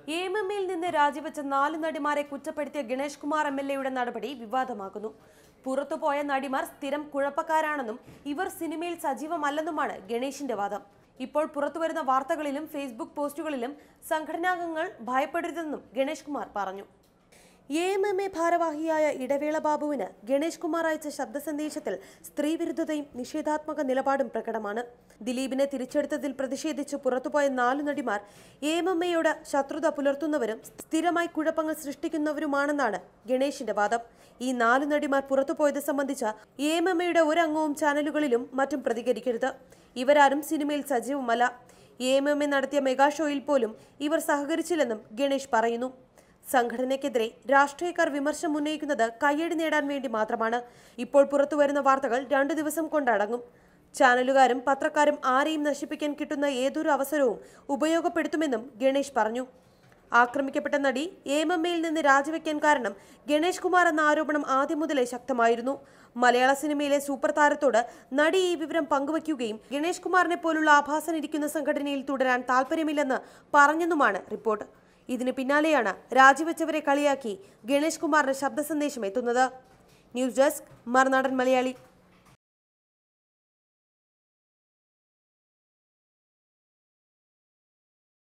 എഎംഎമ്മിൽ നിന്ന് രാജിവെച്ച 4 നടിമാരെ കുറ്റപ്പെടുത്തിയ ഗണേഷ് കുമാർ എംഎൽഎയുടെ നടപടി വിവാദമാകുന്നു. പുറത്തുപോയ നടിമാർ സ്ഥിരം കുഴപ്പക്കാരാണെന്നും ഇവർ സിനിമയിൽ സജീവമല്ലെന്നുമാണ് ഗണേഷിന്റെ വാദം. ഇപ്പോൾ പുറത്തുവരുന്ന വാർത്തകളിലും ഫേസ്ബുക്ക് പോസ്റ്റുകളിലും സംഘടനാംഗങ്ങൾ ഭയപ്പെടരുതെന്നും ഗണേഷ് കുമാർ പറഞ്ഞു. എഎംഎംഎ ഭാരവാഹിയായ ഇടവേള ബാബുവിന് ഗണേഷ് കുമാർ അയച്ച ശബ്ദ സന്ദേശത്തിൽ സ്ത്രീവിരുദ്ധതയും നിഷേധാത്മക നിലപാടും പ്രകടമാണ്. ദിലീപിനെ തിരിച്ചെടുത്തതിൽ പ്രതിഷേധിച്ച് പുറത്തുപോയ 4 നടിമാർ എഎംഎംഎയോട് ശത്രുത പുലർത്തുന്നവരും സ്ഥിരമായി കുഴപ്പങ്ങൾ സൃഷ്ടിക്കുന്നവരുമാണെന്നാണ് ഗണേഷിന്റെ വാദം. ഈ 4 നടിമാർ പുറത്തുപോയത് സംബന്ധിച്ച എഎംഎംഎയുടെ ഒരംഗവും ചാനലുകളിലും മറ്റും പ്രതികരിക്കരുത്. ഇവരാരും സിനിമയിൽ സജീവമല്ല. എഎംഎംഎ നടത്തിയ മെഗാ ഷോയിൽ പോലും ഇവർ സഹകരിച്ചില്ലെന്നും ഗണേഷ് പറയുന്നു. സംഘടനയ്ക്കെതിരെ രാഷ്ട്രീയക്കാർ വിമർശനം ഉന്നയിക്കുന്നത് കയ്യടി നേടാൻ വേണ്ടി മാത്രമാണ്. ഇപ്പോൾ പുറത്തുവരുന്ന വാർത്തകൾ 2 ദിവസം കൊണ്ടടങ്ങും. ചാനലുകാരും പത്രക്കാരും ആരെയും നശിപ്പിക്കാൻ കിട്ടുന്ന ഏതൊരു അവസരവും ഉപയോഗപ്പെടുത്തുമെന്നും ഗണേഷ് പറഞ്ഞു. ആക്രമിക്കപ്പെട്ട നടി എഎംഎംഎയിൽ നിന്ന് രാജിവെക്കാൻ കാരണം ഗണേഷ് കുമാർ എന്ന ആരോപണം ആദ്യം മുതലേ ശക്തമായിരുന്നു. മലയാള സിനിമയിലെ സൂപ്പർ താരത്തോട് നടി ഈ വിവരം പങ്കുവയ്ക്കുകയും ഗണേഷ് കുമാറിനെ പോലുള്ള ആഭാസനിരിക്കുന്ന സംഘടനയിൽ തുടരാൻ താല്പര്യമില്ലെന്ന് പറഞ്ഞെന്നുമാണ് റിപ്പോർട്ട്. ഇതിന് പിന്നാലെയാണ് രാജിവെച്ചവരെ കളിയാക്കി ഗണേഷ് കുമാറിന്റെ ശബ്ദ സന്ദേശം എത്തുന്നത്. News desk Marunadan Malayali.